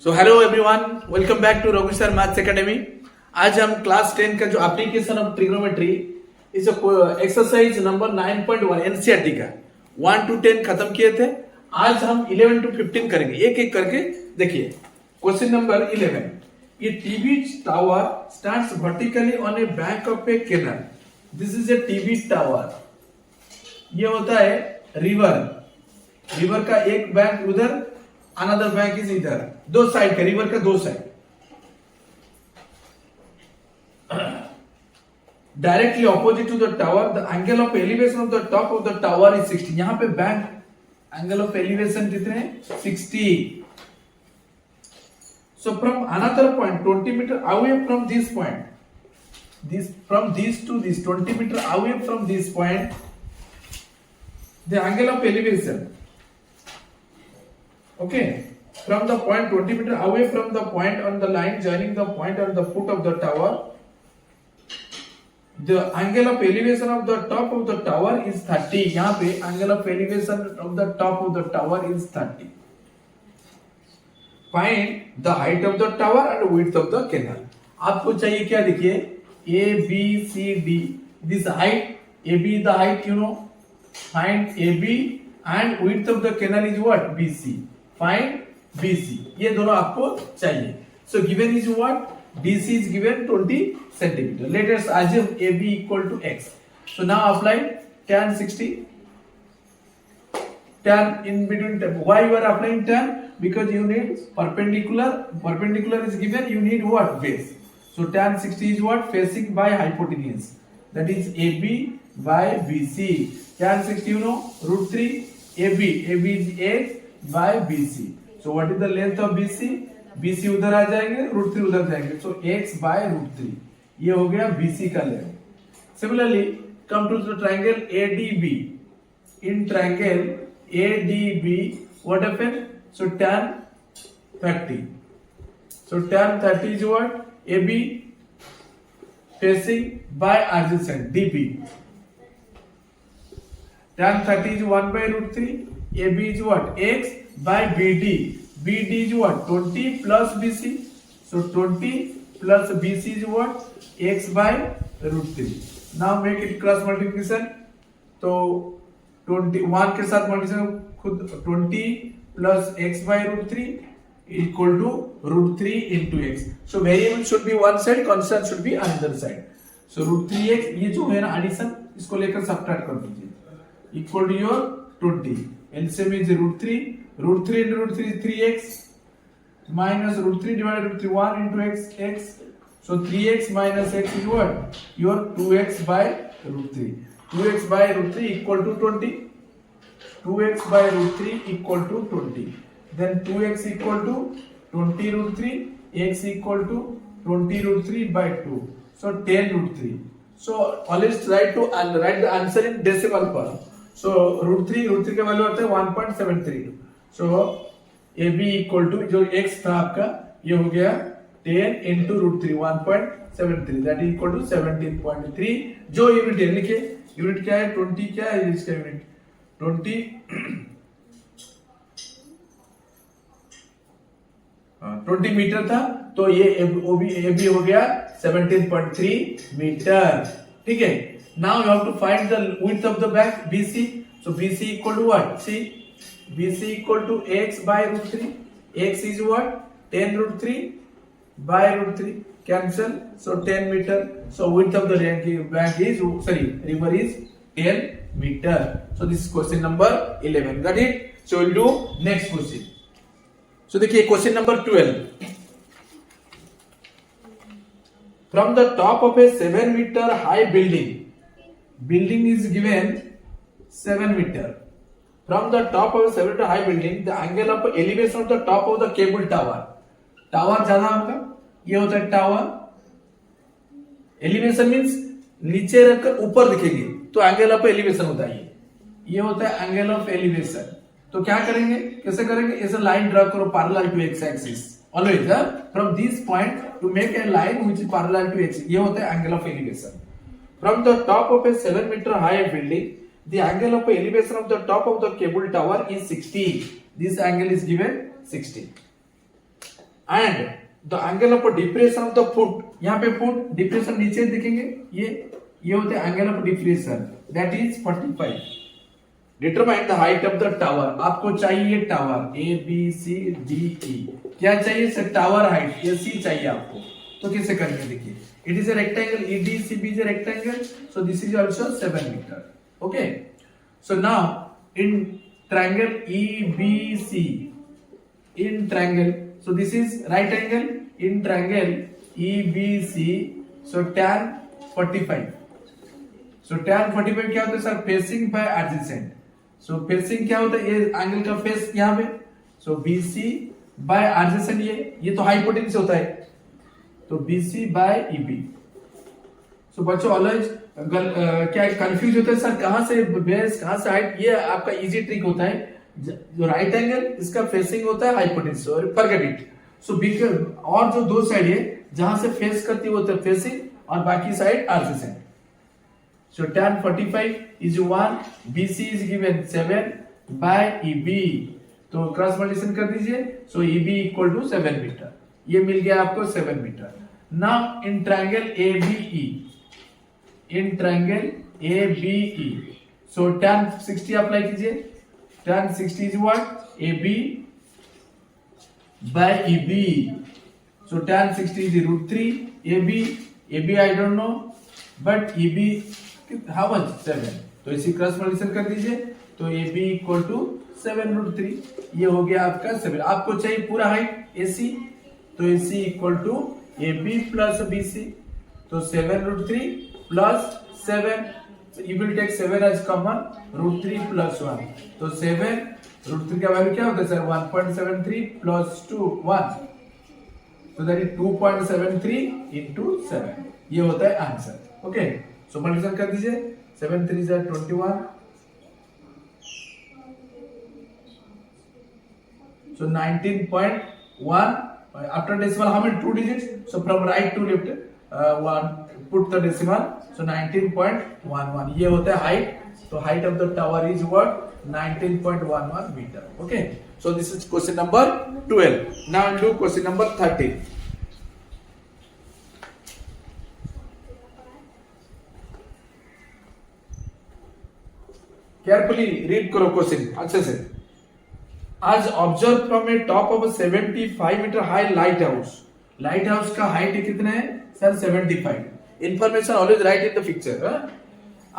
So hello everyone, welcome back to Raghu sir maths academy. आज हम class 10 का जो एप्लीकेशन ऑफ ट्रिग्नोमेट्री इस एक्सरसाइज नंबर 9.1 एनसीईआरटी का 1 to 10 खत्म किए थे। आज हम 11 to 15 करेंगे, एक एक करके। देखिए क्वेश्चन नंबर 11, ये TV tower stands vertically on A bank of A canal. This is a TV tower. ये होता है रिवर, रिवर का एक बैंक उधर, अनदर बैंक इज इधर, दो साइड का, रिवर का दो side. Directly opposite to the tower, the angle of elevation of the top of the tower is 60। यहां पे बैंक एंगल ऑफ एलिवेशन कितने हैं? 60। So from another point 20 metre away from this point, this from this to this 20 meter away from this point, the angle of elevation, okay, from the point 20 meter away from the point on the line joining the point on the foot of the tower, the angle of elevation of the top of the tower is 30। यहाँ पे angle of elevation of the top of the tower is 30। Find the height of the tower and width of the canal। आपको चाहिए क्या? देखिए A, B, C, D, this height, AB is the height, you know, find AB and width of the canal is what? BC, find BC, ये दोनों आपको चाहिए। So given is what? BC is given 20 centimeter। Let us assume AB equal to X। So now apply tan 60, tan in between, why you are applying tan? Because you need perpendicular, perpendicular is given, you need what? Base। So tan 60 is what? Facing by hypotenuse, that is AB by BC। tan 60 you know, root 3 AB, AB is X by BC। So what is the length of BC? BC उधर आ जाएंगे, root 3 उधर जाएंगे, so X by root 3, ये हो गया BC का length. Similarly come to the triangle ADB। In triangle ADB what happened? So tan 30, so tan 30 is what? AB facing by adjacent DB, tan 30 is 1 by root 3, AB is what? X by BD, BD is what? 20 plus BC, so 20 plus BC is what? X by root 3। now make it cross multiplication, तो 21 के साथ multiplication खुद 20 plus X by root 3 equal to root 3 into x। so variable should be one side, constant should be another side। so root 3x ये जो है ना addition, इसको लेकर सब्ट्रैक्ट कर दीजिए, equal to your 20। LCM is root 3 into root 3 is 3x minus root 3 divided by root 3 1 into x। so 3x minus x is what? your 2x by root 3। 2x by root 3 equal to 20, 2x by root 3 equal to 20, then 2x equal to 20 root 3, x equal to 20 root 3 by 2, so 10 root 3। so always try to write the answer in decimal form। so root 3 का value आता है 1.732। so AB equal to जो x था आपका, ये हो गया 10 into root 3 1.73, that is equal to 17.3। जो यूनिट है लिखे, यूनिट क्या है? 20 क्या है इसका यूनिट? 20 मीटर था, तो ये AB हो गया 17.3 मीटर। ठीक है, now you have to find the width of the back BC। so BC equal to what? See, BC equal to X by root 3, X is what? 10 root 3 by root 3, cancel, so 10 meter। so width of the bank is, sorry, river is 10 meter। so this is question number 11, got it? so we'll do next question। so देखिए question number 12, from the top of a 7 meter high building is given 7 meter, from the top of a 7 meter high building the angle of elevation of the top of the cable tower, tower ज्यादा आपका ये होता है tower, elevation means नीचे रखकर ऊपर दिखेगी तो एंगल ऑफ एलिवेशन होता है, ये होता है एंगल ऑफ एलिवेशन। तो क्या करेंगे, कैसे करेंगे? ऐसा लाइन ड्रा करो parallel to X axis, always from this point to make a line which is parallel to X, ये होता है angle of elevation. From the top of a 7 metre high building the angle of elevation of the top of the cable tower is 60। This angle is given 60। And the angle of depression of the foot, यहाँ पे foot depression नीचे दिखेंगे, ये होते हैं angle of depression, that is 45। Determine the height of the tower, आपको चाहिए tower A B C D E, क्या चाहिए sir? Tower height A C चाहिए आपको। तो कैसे करेंगे देखिए, it is a rectangle E D C B is a rectangle, so this is also 7 metre. Okay, so now in triangle E B C, in triangle, so this is right angle in triangle EBC, so tan 45, so tan 45 क्या होता है sir? Facing by adjacent, so facing क्या होता है? ये angle का face यहाँ पे, सो BC बाय एडजेसेंट, ये तो हाइपोटेन्यूज होता है, तो BC बाय EB। सो बच्चों ऑलवेज क्या कंफ्यूज होता है सर कहां से बेस कहां से हाइट, ये आपका इजी ट्रिक होता है। जो राइट एंगल इसका फेसिंग होता है हाइपोटेन्यूज, और फॉरगेट इट। सो और जो दो साइड है जहां से फेस करती है वो तो फेसिंग, और बाकी side adjacent. So tan 45 is 1, BC is given 7 by EB, तो क्रॉस मल्टीप्लिकेशन कर दीजिए, so EB equal to 7 metre, ये मिल गया आपको 7 metre. Now in triangle ABE, in triangle ABE, so tan 60 apply कीजिए, tan 60 is what? AB by EB, so tan 60 is √3, AB I don't know, but EB how much? 7, तो इसी cross multiplication कर दीजिए, तो AB इक्वल टू 7√3, ये हो गया आपका 7। आपको चाहिए पूरा हाइट AC, तो AC equal to AB plus BC, तो 7√3 plus 7, so you will take 7 as common, √3 plus 1, तो 7 √3 का वैल्यू क्या होता है sir? 1.73 plus 2 1, so that is 2.73 into 7, ये होता है आंसर। ओके, सो मल्टीप्लिकेशन कर दीजिए, 7 3 is 21, so 19.1 after decimal how many 2 digits, so from right to left, one put the decimal, so 19.11, ये होता है हाइट, तो height of the tower is what? 19.11 metre. Okay, so this is question number 12। Now do question number 13। Carefully read करो question अच्छे से। As observe from a top of 75 metre high lighthouse, lighthouse का height कितना है sir? 75। Information always write in the picture.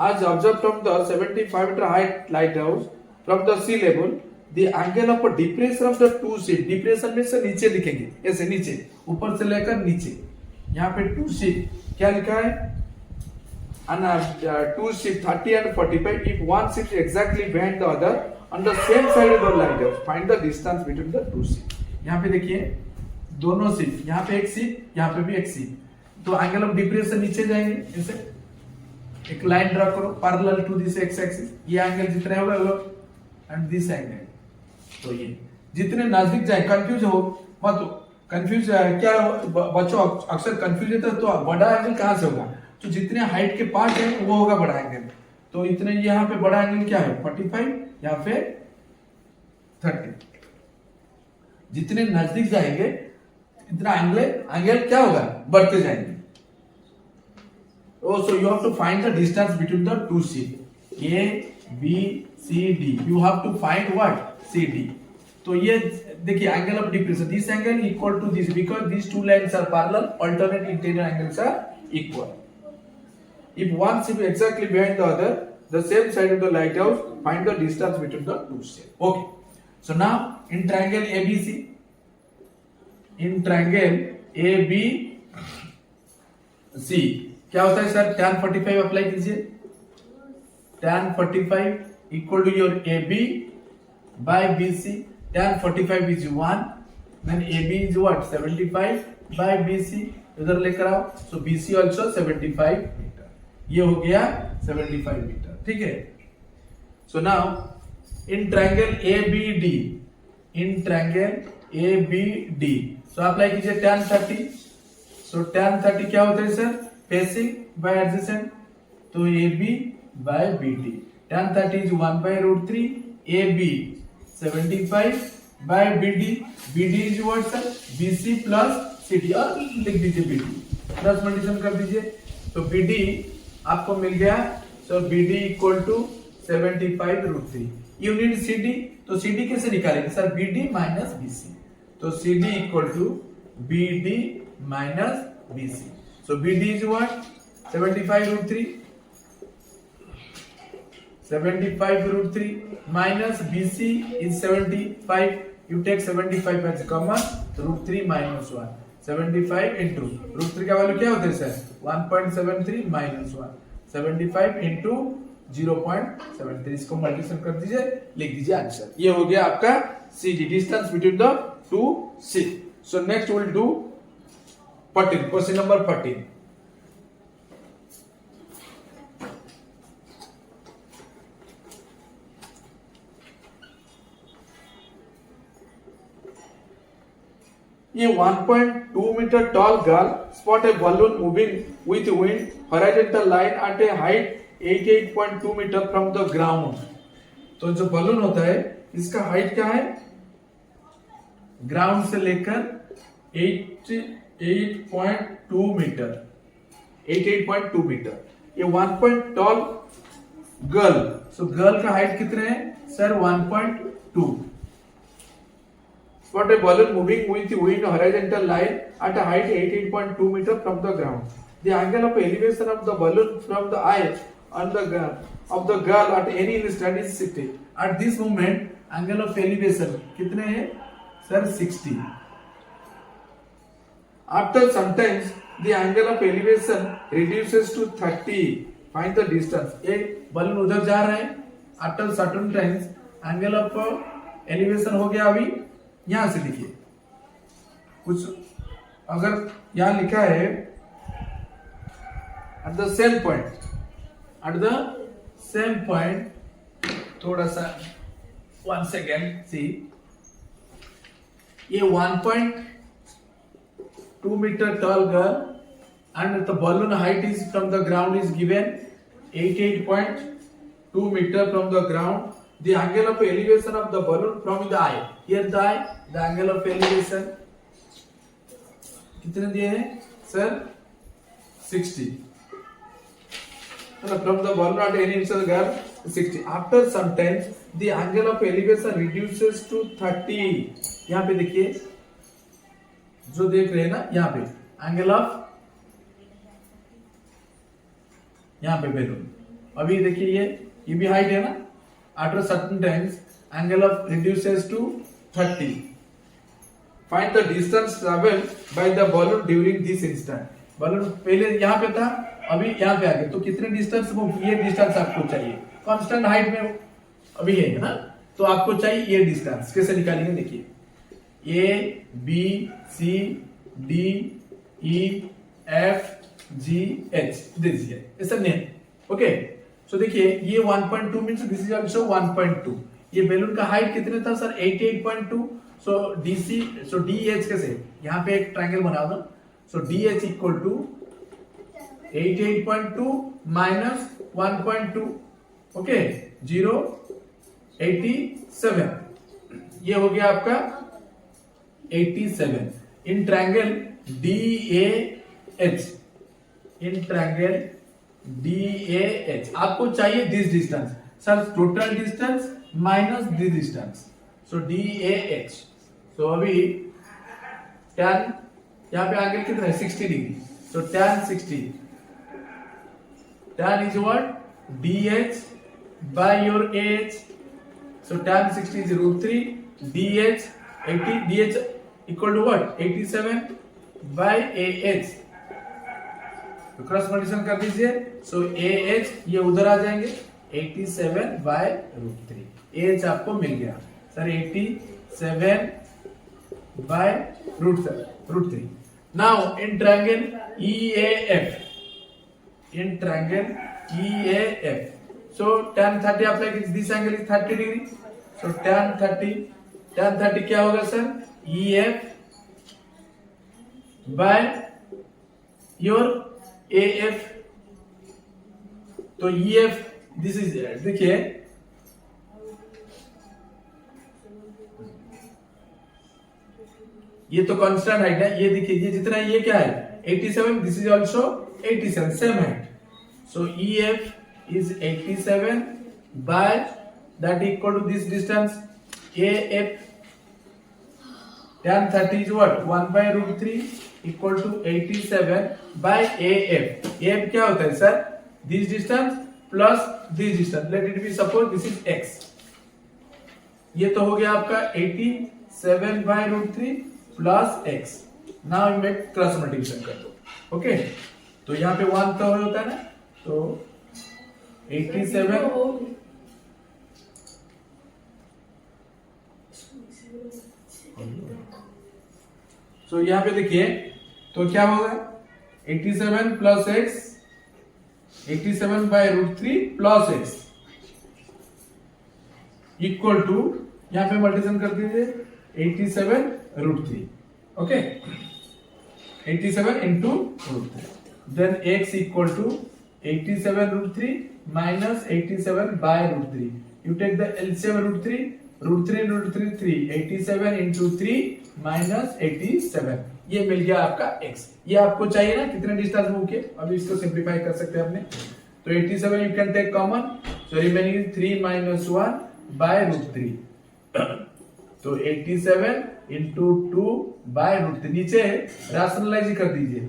As observed from the 75 meter height lighthouse from the sea level, the angle of depression of the two ship, depression में से नीचे लिखेंगे, ऐसे नीचे, ऊपर से लेकर नीचे, यहाँ पे two ship क्या लिखा है? And two ship 30 and 45. If one ship is exactly behind the other on the same side of the lighthouse, find the distance between the two ship. यहाँ पे देखिए दोनों शिप, यहाँ पे एक शिप, यहाँ पे भी एक शिप, तो एंगल ऑफ डिप्रेशन नीचे जाएंगे, ऐसे एक लाइन ड्रा करो parallel to this X axis, ये एंगल जितना होगा एंड दिस एंगल, तो ये जितने नजदीक जाए, कंफ्यूज हो मत, कंफ्यूज क्या बच्चों अक्सर कंफ्यूज होता है, तो बड़ा एंगल कहां से होगा? तो जितने हाइट के पार्ट है वो होगा बड़ा एंगल, तो इतने यहाँ पे बड़ा एंगल क्या है? 45, यहाँ पे 30, जितने नजदीक जाएंगे इतना एंगल क्या होगा? बढ़ते जाएंगे। Oh, so you have to find the distance between the two sheets A, B, C, D. You have to find what? C, D. तो ये देखिए angle of depression, this angle equal to this because this two lines are parallel, alternate interior angles are equal. If one ship exactly behind the other, the same side of the lighthouse, find the distance between the two ships. Okay. So now in triangle ABC, in triangle ABC, क्या होता है sir? tan 45 apply कीजिए. tan 45 equal to your AB by BC. tan 45 is 1. Then AB is what? 75 by BC. इधर लेकर आओ. So BC also 75 metre. ये हो गया 75 मीटर. ठीक है. So now in triangle ABD, in triangle ABD, so apply कीजिए tan 30. So tan 30 क्या होता है सर? फेसिंग बाय एडजेसेंट, तो AB by BD. tan 30 is 1 by √3, AB 75 by BD, BD is what sir, BC plus CD, और लिख दीजिए BD, cross multiplication कर दीजिए, तो बीडी आपको मिल गया, so BD equal to 75√3। You need CD, तो सीडी कैसे निकालेंगे सर, बीडी माइनस बीसी, तो CD equal to BD minus BC, so BD is what 75√3, 75√3 minus BC is 75. You take 75 as common, √3 minus 1. 75 into √3 का value क्या होता है sir, 1.73 minus 1. 75 into 0.73, इसको multiplication कर दीजिए, लिख दीजिए आंसर। ये हो गया आपका CD, distance between the two sheet. So next will do 14, question number 14। ये 1.2 meter tall girl spot a balloon moving with wind horizontal line at a height 88.2 meter from the ground। तो जो balloon होता है इसका height क्या है, ground से लेकर 88.2 मीटर, 88.2 मीटर। ये 1 point tall girl, so girl का हाइट कितने है sir, 1.2। Spot a balloon moving with the wind horizontal line at a height 88.2 meter from the ground. The angle of elevation of the balloon from the eye on the of the girl at any instant is 60. At this moment, angle of elevation कितने हैं sir, 60. After sometimes the angle of elevation reduces to 30. Find the distance. एक balloon उधर जा रहा है, after certain times angle of elevation हो गया, अभी यहां से लिखिए कुछ, अगर यहां लिखा है at the same point, at the same point, थोड़ा सा 1 सेकेंड सी, ये 1.2 metre tall girl and the balloon height is from the ground is given 88.2 meter from the ground. The angle of elevation of the balloon from the eye, here the eye, the angle of elevation कितने दिए हैं sir, 60, from the balloon at any instant girl 60. After some time the angle of elevation reduces to 30. यहाँ पे देखिए, जो देख रहे हैं ना यहाँ पे एंगल ऑफ, यहाँ पे बैलून, अभी देखिए ये भी हाइट है ना, after certain times angle of reduces to 30. Find the distance traveled by the balloon during this instant. balloon पहले यहाँ पे था, अभी यहाँ पे आ गया, तो कितने डिस्टेंस वो, ये डिस्टेंस आपको चाहिए, कांस्टेंट हाइट में अभी है ना, तो आपको चाहिए ये डिस्टेंस। कैसे निकालेंगे देखिए, A B C D E F G H दीजिए, ऐसा नहीं, ओके। सो देखिए ये 1.2 मीन्स दिस इज आल्सो 1.2। ये बैलून का हाइट कितने था sir, 88.2। So DC, so DH कैसे, यहाँ पे एक ट्रायंगल बना दो, so DH equal to 88.2 minus 1.2, okay, 0.87, ये हो गया आपका 87 in triangle DAH, in triangle DAH आपको चाहिए this distance sir, total distance minus this distance, so DAH। So अभी tan यहाँ पे आगे कितना है, 60 degree, so tan 60, tan is what, DH by your AH, so tan 60 is √3, DH 80, DH equal to what, 87 by AH, तो cross multiplication कर दीजिए, सो AH ये उधर आ जाएंगे, 87 बाय √3, AH आपको मिल गया सर 87 बाय √3। Now in triangle EAF, in triangle EAF, so tan 30 apply, this angle is 30 degree, so tan 30 क्या होगा sir, EF by your AF, तो EF दिस इज, देखिए ये तो कांस्टेंट हाइट है, ये देखिए ये जितना है, ये क्या है 87, this is also 87, same height. So EF is 87 by that equal to this distance AF, tan 30 is what 1 by root 3 equal to 87 by AF। AF क्या होता है sir, this distance plus this distance, let it be suppose this is x। ये तो हो गया आपका 87 by root 3 plus x। Now मैं cross multiplication कर दो, ओके। तो यहाँ पे 1 तो होता है ना, तो 87 तो यहाँ पे देखिए तो क्या होगा 87 plus X, 87 by root 3 plus X equal to, यहाँ पे मल्टीप्लिकेशन कर दीजिए 87 root 3, okay 87 into root 3, then x equal to 87 root 3 minus 87 by root 3, you take the LCM root 3 3, 87 into 3 minus 87, ये मिल गया आपका x। ये आपको चाहिए ना कितने डिस्टेंस मूव के, अभी इसको सिंप्लीफाई कर सकते हैं अपने। तो 87 you can take common, so remaining is 3 minus 1 by root 3, तो 87 इंटू 2 बाय रूट 3, नीचे रैशनलाइज कर दीजिए,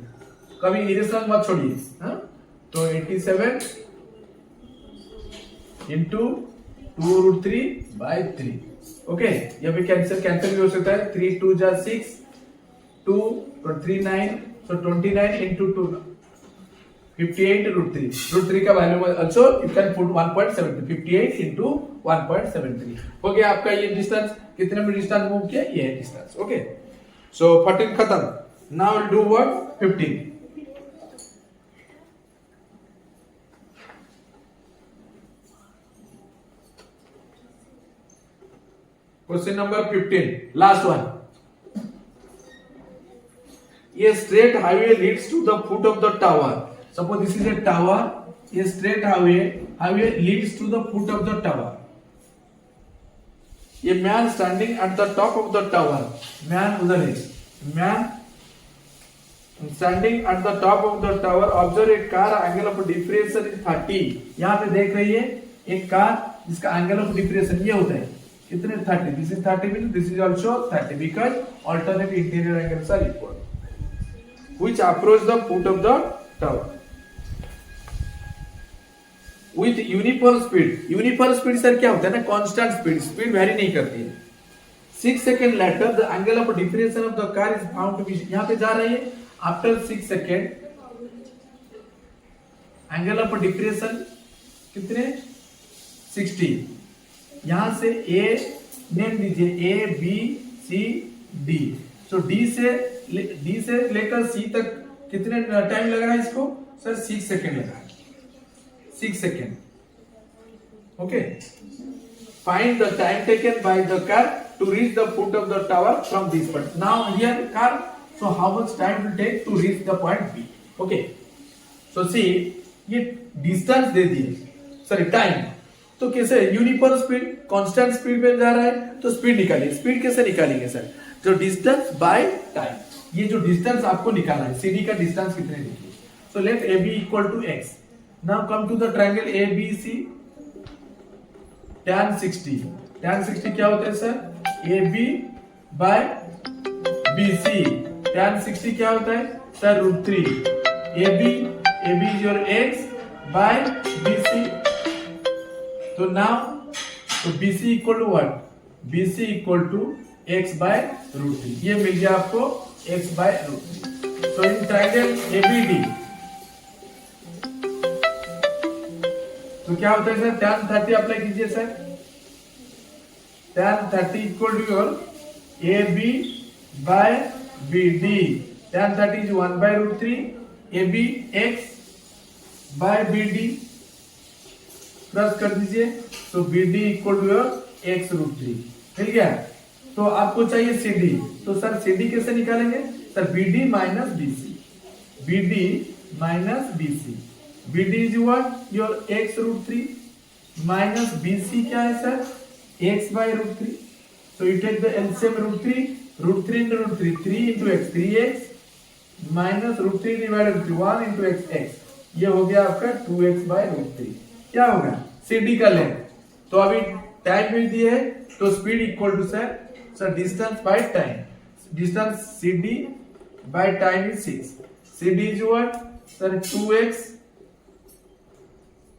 कभी इरेशनल मत छोड़िए, हाँ? तो 87 इंटू 2 रूट 3 बाय 3, ओके। ये भी कैंसिल भी हो सकता है, 3 2 जा 6, 2 3 9, so 29 into 2 58 root 3 का value also you can put 1.73, 58 into 1.73 हो गया आपका ये डिस्टेंस। कितने में डिस्टेंस मूव किया, ये है डिस्टेंस, ओके। सो 14 खत्म। Now will do what 15। Question number 15, last one. A straight highway leads to the foot of the tower. Suppose this is a tower. A straight highway leads to the foot of the tower. A man standing at the top of the tower. Man उधर है. Man standing at the top of the tower. Observe a car angle of depression is 30. यहाँ पे देख रही है एक car जिसका angle of depression ये होता है कितने 30. This is 30 means this is also 30 because alternate interior angles are equal. Which approach the foot of the tower with uniform speed. Uniform speed sir क्या होता है ना, कांस्टेंट स्पीड, स्पीड वेरी नहीं करती है। 6 second later the angle of differentiation of the car is found to be, यहाँ पे जा रही है after 6 second angle of differentiation कितने 60। यहां से ए नेम दीजिए A B C D। तो डी से लेकर सी तक कितने टाइम लग रहा है इसको सर 6 सेकेंड लगा है, 6 second, okay. Find the time taken by the car to reach the foot of the tower from this point. Now here car, so how much time will take to reach the point B, okay. So see ये distance दे दिए, sorry time, तो कैसे uniform speed constant speed पे जा रहा है, तो speed निकालिए। स्पीड कैसे निकालेंगे सर, जो डिस्टेंस बाय टाइम, ये जो डिस्टेंस आपको निकालना है CD का डिस्टेंस कितने देखिए। So let AB equal to x। Now come to the triangle ABC tan 60। tan 60 क्या होता है sir AB by BC। tan 60 क्या होता है sir √3। AB is your x by BC। तो नाउ तो BC equal to what, BC equal to x by √3, ये मिल गया आपको x by √3। So in triangle ABD तो क्या होता है सर tan 30 अप्लाई कीजिए sir, tan 30 equal to your AB by BD। tan 30 is 1 by √3 AB x by BD, plus कर दीजिए, तो BD equal to your x √3 मिल गया। तो आपको चाहिए CD, तो सर CD कैसे निकालेंगे sir BD minus BC, BD minus BC, BD is what your x √3 minus BC क्या है सर x बाय √3। तो you take the LCM √3 √3 into √3 3 into x 3x minus √3 divided 1 into x x, ये हो गया आपका 2x by √3। क्या होगा CD का लेंथ, तो अभी टाइम भी दिए है तो speed equal to sir distance by time, distance CD by time is 6, CD is what sir 2x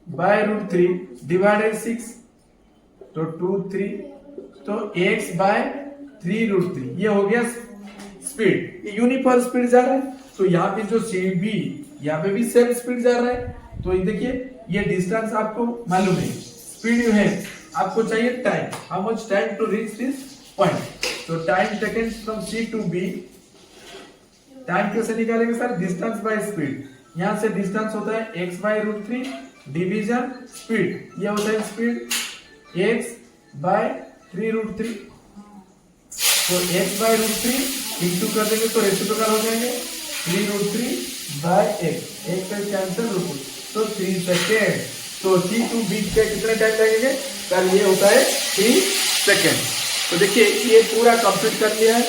by √3 divided 6, तो 2 3, तो x by 3 √3, ये हो गया स्पीड, यूनिफॉर्म स्पीड जा रहा है। तो यहाँ पे जो CB यहाँ पे भी सेम स्पीड जा रहा है, तो ये देखिए ये डिस्टेंस आपको मालूम है, स्पीड यू है, आपको चाहिए time, how much time to reach this point, तो time taken from C to B, time कैसे निकालेंगे सर, डिस्टेंस बाय स्पीड, यहां से डिस्टेंस होता है x by √3 डिवीजन स्पीड, ये होता है स्पीड x by 3 √3, तो x by √3 इंटू कर देंगे तो रेसिप्रोकल हो जाएंगे 3 √3 by x, x से कैंसिल √3, तो 3 सेकेंड, तो C to B के कितने टाइम लगेंगे सर, ये होता है 3 सेकेंड। तो देखिए ये पूरा कंप्लीट कर लिया है,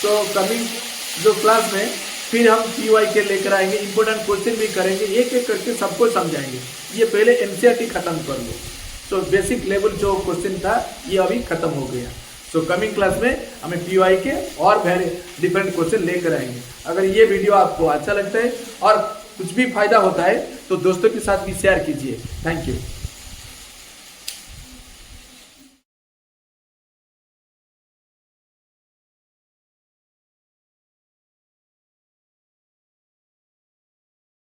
तो कमिंग जो क्लास में फिर हम PY के लेकर आएंगे, इंपोर्टेंट क्वेश्चन भी करेंगे, एक एक करके सबको समझाएंगे। ये पहले NCERT खत्म कर लो, तो बेसिक लेवल जो क्वेश्चन था ये अभी खत्म हो गया। तो कमिंग क्लास में हमें PY के और डिफरेंट क्वेश्चन लेकर आएंगे। अगर ये वीडियो आपको अच्छा लगता है और कुछ भी फायदा होता है तो दोस्तों के साथ भी शेयर कीजिए। Thank you.